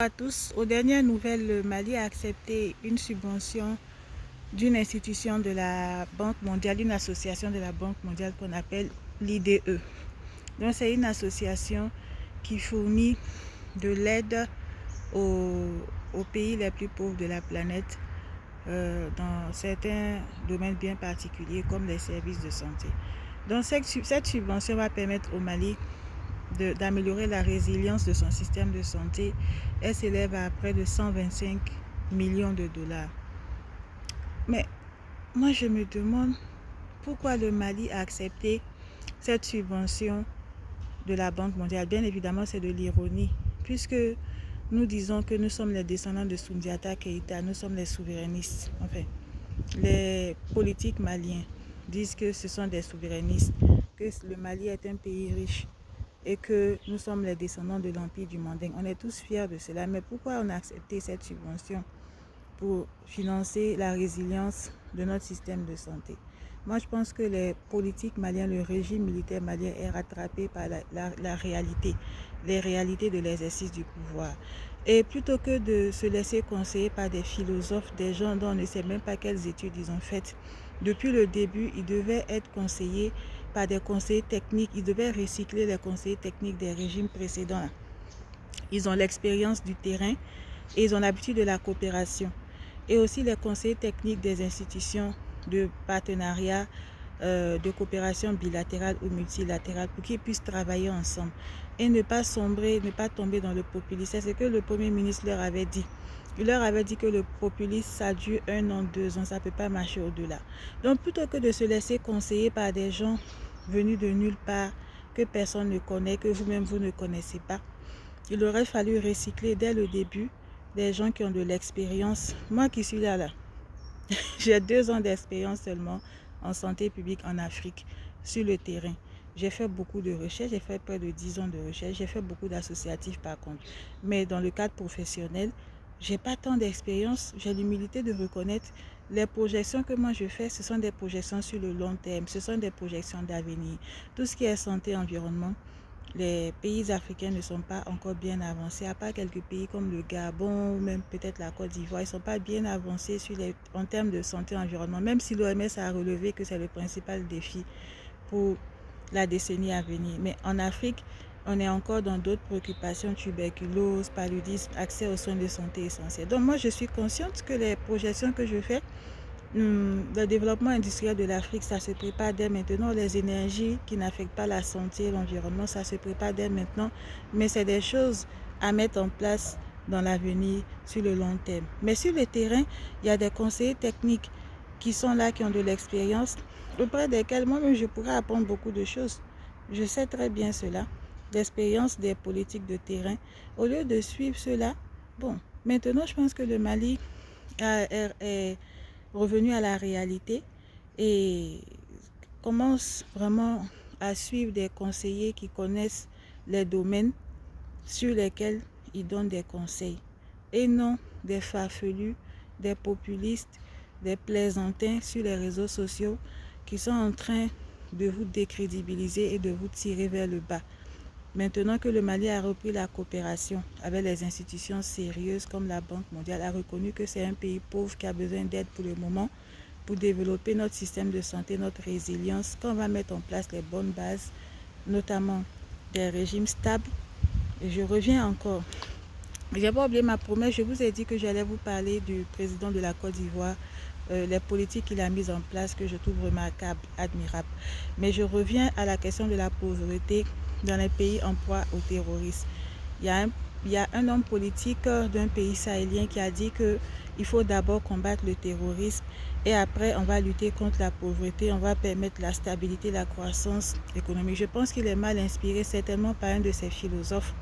À tous, aux dernières nouvelles, le Mali a accepté une subvention d'une institution de la Banque mondiale, une association de la Banque mondiale qu'on appelle l'IDE. Donc c'est une association qui fournit de l'aide aux pays les plus pauvres de la planète dans certains domaines bien particuliers comme les services de santé. Donc cette subvention va permettre au Mali d'améliorer la résilience de son système de santé. Elle s'élève à près de 125 millions de dollars. Mais moi, je me demande pourquoi le Mali a accepté cette subvention de la Banque mondiale. Bien évidemment, c'est de l'ironie, puisque nous disons que nous sommes les descendants de Soundiata Keïta, nous sommes les souverainistes. Enfin, les politiques maliens disent que ce sont des souverainistes, que le Mali est un pays riche et que nous sommes les descendants de l'Empire du Manding. On est tous fiers de cela, mais pourquoi on a accepté cette subvention pour financer la résilience de notre système de santé? Moi, je pense que les politiques maliens, le régime militaire malien est rattrapé par la réalité, les réalités de l'exercice du pouvoir. Et plutôt que de se laisser conseiller par des philosophes, des gens dont on ne sait même pas quelles études ils ont faites, depuis le début, ils devaient être conseillés par des conseillers techniques. Ils devaient recycler les conseillers techniques des régimes précédents. Ils ont l'expérience du terrain et ils ont l'habitude de la coopération. Et aussi les conseillers techniques des institutions de partenariat, de coopération bilatérale ou multilatérale pour qu'ils puissent travailler ensemble et ne pas sombrer, ne pas tomber dans le populisme. C'est ce que le Premier ministre leur avait dit. Il leur avait dit que le populisme, ça dure 1 an, 2 ans, ça ne peut pas marcher au-delà. Donc plutôt que de se laisser conseiller par des gens venus de nulle part, que personne ne connaît, que vous-même vous ne connaissez pas, il aurait fallu recycler dès le début des gens qui ont de l'expérience. Moi qui suis là, j'ai 2 ans d'expérience seulement en santé publique en Afrique, sur le terrain. J'ai fait beaucoup de recherches, j'ai fait près de 10 ans de recherche, j'ai fait beaucoup d'associatifs par contre. Mais dans le cadre professionnel, j'ai pas tant d'expérience, j'ai l'humilité de reconnaître les projections que moi je fais, ce sont des projections sur le long terme, ce sont des projections d'avenir. Tout ce qui est santé, environnement, les pays africains ne sont pas encore bien avancés, à part quelques pays comme le Gabon ou même peut-être la Côte d'Ivoire, ils ne sont pas bien avancés en termes de santé et environnement, même si l'OMS a relevé que c'est le principal défi pour la décennie à venir. Mais en Afrique, on est encore dans d'autres préoccupations, tuberculose, paludisme, accès aux soins de santé essentiels. Donc moi, je suis consciente que les projections que je fais, le développement industriel de l'Afrique, ça se prépare dès maintenant. Les énergies qui n'affectent pas la santé et l'environnement, ça se prépare dès maintenant. Mais c'est des choses à mettre en place dans l'avenir sur le long terme. Mais sur le terrain, il y a des conseillers techniques qui sont là, qui ont de l'expérience, auprès desquels moi-même je pourrais apprendre beaucoup de choses. Je sais très bien cela, l'expérience des politiques de terrain. Au lieu de suivre cela, bon, maintenant je pense que le Mali est revenu à la réalité et commence vraiment à suivre des conseillers qui connaissent les domaines sur lesquels ils donnent des conseils et non des farfelus, des populistes, des plaisantins sur les réseaux sociaux qui sont en train de vous décrédibiliser et de vous tirer vers le bas. Maintenant que le Mali a repris la coopération avec les institutions sérieuses comme la Banque mondiale, a reconnu que c'est un pays pauvre qui a besoin d'aide pour le moment, pour développer notre système de santé, notre résilience, qu'on va mettre en place les bonnes bases, notamment des régimes stables. Et je reviens encore. Je n'ai pas oublié ma promesse, je vous ai dit que j'allais vous parler du président de la Côte d'Ivoire, les politiques qu'il a mises en place que je trouve remarquables, admirables. Mais je reviens à la question de la pauvreté dans les pays en proie au terrorisme. Il y a un homme politique d'un pays sahélien qui a dit qu'il faut d'abord combattre le terrorisme et après on va lutter contre la pauvreté, on va permettre la stabilité, la croissance économique. Je pense qu'il est mal inspiré, certainement par un de ses philosophes.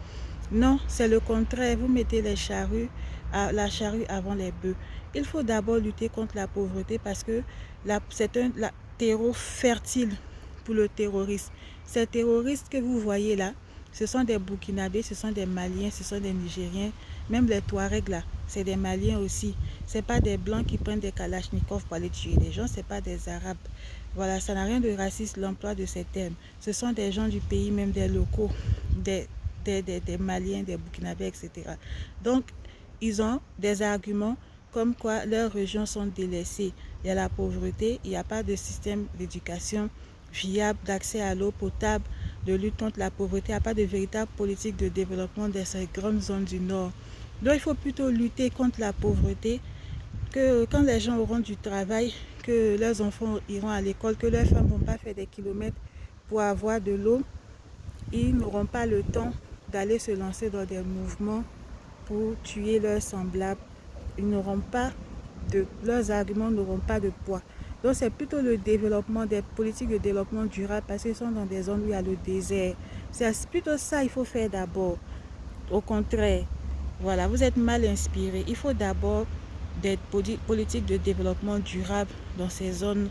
Non, c'est le contraire. Vous mettez la charrue avant les bœufs. Il faut d'abord lutter contre la pauvreté parce que c'est un terreau fertile pour le terrorisme. Ces terroristes que vous voyez là, ce sont des Burkinabés, ce sont des Maliens, ce sont des Nigériens, même les Touaregs là, c'est des Maliens aussi. Ce n'est pas des Blancs qui prennent des Kalachnikovs pour aller tuer les gens, ce n'est pas des Arabes. Voilà, ça n'a rien de raciste l'emploi de ces termes. Ce sont des gens du pays, même des locaux, des Maliens, des Burkinabés, etc. Donc, ils ont des arguments comme quoi leurs régions sont délaissées. Il y a la pauvreté, il n'y a pas de système d'éducation viable, d'accès à l'eau potable, de lutte contre la pauvreté, il n'y a pas de véritable politique de développement dans ces grandes zones du Nord. Donc, il faut plutôt lutter contre la pauvreté, que quand les gens auront du travail, que leurs enfants iront à l'école, que leurs femmes ne vont pas faire des kilomètres pour avoir de l'eau, ils n'auront pas le temps d'aller se lancer dans des mouvements pour tuer leurs semblables. Ils n'auront pas leurs arguments n'auront pas de poids. Donc c'est plutôt le développement, des politiques de développement durable, parce qu'ils sont dans des zones où il y a le désert. C'est plutôt ça qu'il faut faire d'abord. Au contraire, voilà, vous êtes mal inspiré. Il faut d'abord des politiques de développement durable dans ces zones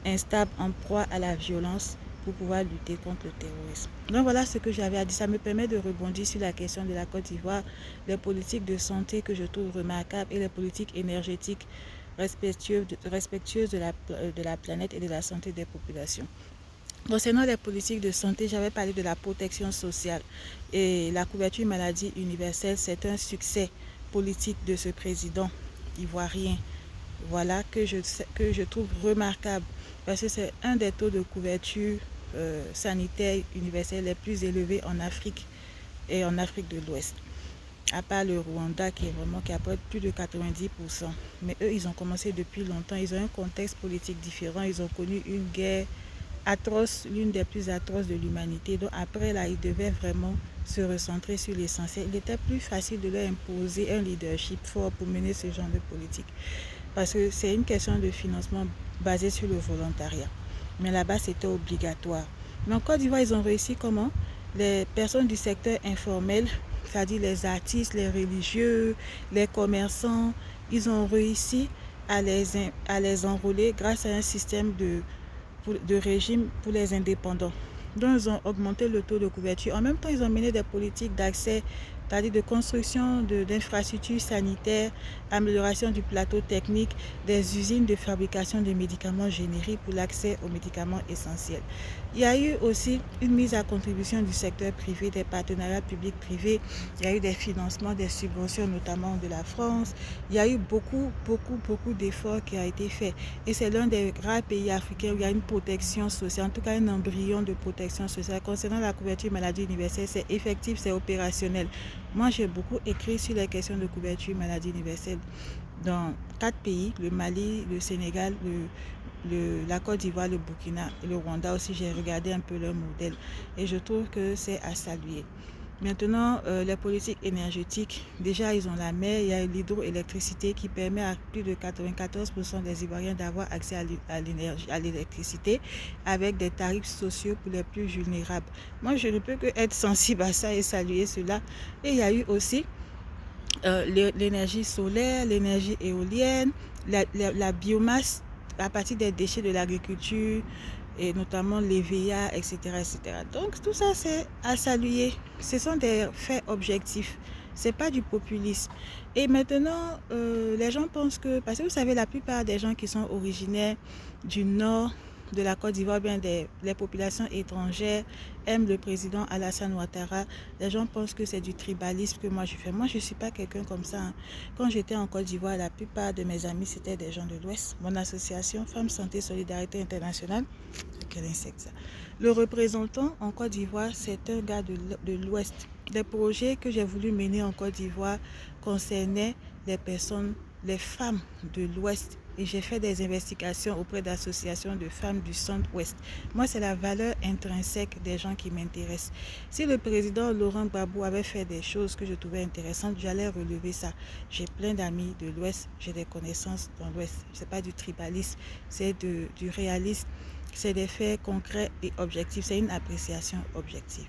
instables, en proie à la violence, pour pouvoir lutter contre le terrorisme. Donc voilà ce que j'avais à dire. Ça me permet de rebondir sur la question de la Côte d'Ivoire, les politiques de santé que je trouve remarquables et les politiques énergétiques respectueuses de la planète et de la santé des populations. Concernant les politiques de santé, j'avais parlé de la protection sociale et la couverture maladie universelle. C'est un succès politique de ce président ivoirien. Voilà que je trouve remarquable, parce que c'est un des taux de couverture sanitaire universelle les plus élevés en Afrique et en Afrique de l'Ouest. À part le Rwanda qui apporte plus de 90%. Mais eux, ils ont commencé depuis longtemps. Ils ont un contexte politique différent. Ils ont connu une guerre atroce, l'une des plus atroces de l'humanité. Donc après, là, ils devaient vraiment se recentrer sur l'essentiel. Il était plus facile de leur imposer un leadership fort pour mener ce genre de politique. Parce que c'est une question de financement basé sur le volontariat. Mais là-bas, c'était obligatoire. Mais en Côte d'Ivoire, ils ont réussi comment? Les personnes du secteur informel, c'est-à-dire les artistes, les religieux, les commerçants, ils ont réussi à les enrôler grâce à un système de régime pour les indépendants. Donc, ils ont augmenté le taux de couverture. En même temps, ils ont mené des politiques d'accès, c'est-à-dire de construction d'infrastructures sanitaires, amélioration du plateau technique, des usines de fabrication de médicaments génériques pour l'accès aux médicaments essentiels. Il y a eu aussi une mise à contribution du secteur privé, des partenariats publics-privés. Il y a eu des financements, des subventions, notamment de la France. Il y a eu beaucoup d'efforts qui ont été faits. Et c'est l'un des rares pays africains où il y a une protection sociale, en tout cas un embryon de protection sociale. Concernant la couverture maladie universelle, c'est effectif, c'est opérationnel. Moi, j'ai beaucoup écrit sur les questions de couverture maladie universelle dans 4 pays, le Mali, le Sénégal, la Côte d'Ivoire, le Burkina et le Rwanda aussi. J'ai regardé un peu leur modèle et je trouve que c'est à saluer. Maintenant, les politiques énergétiques, déjà ils ont la mer, il y a l'hydroélectricité qui permet à plus de 94% des Ivoiriens d'avoir accès à l'électricité avec des tarifs sociaux pour les plus vulnérables. Moi, je ne peux que être sensible à ça et saluer cela. Et il y a eu aussi l'énergie solaire, l'énergie éolienne, la biomasse à partir des déchets de l'agriculture, et notamment les VIA, etc., etc. Donc tout ça, c'est à saluer. Ce sont des faits objectifs. C'est pas du populisme. Et maintenant, les gens pensent que, parce que vous savez, la plupart des gens qui sont originaires du nord de la Côte d'Ivoire, bien les populations étrangères aiment le président Alassane Ouattara. Les gens pensent que c'est du tribalisme que moi je fais. Moi, je ne suis pas quelqu'un comme ça. Hein. Quand j'étais en Côte d'Ivoire, la plupart de mes amis, c'était des gens de l'Ouest. Mon association Femmes Santé Solidarité Internationale, quel insecte ça. Le représentant en Côte d'Ivoire, c'est un gars de l'Ouest. Les projets que j'ai voulu mener en Côte d'Ivoire concernaient les personnes, les femmes de l'Ouest. Et j'ai fait des investigations auprès d'associations de femmes du centre-ouest. Moi, c'est la valeur intrinsèque des gens qui m'intéressent. Si le président Laurent Gbagbo avait fait des choses que je trouvais intéressantes, j'allais relever ça. J'ai plein d'amis de l'Ouest, j'ai des connaissances dans l'Ouest. Ce n'est pas du tribalisme, c'est du réalisme. C'est des faits concrets et objectifs. C'est une appréciation objective.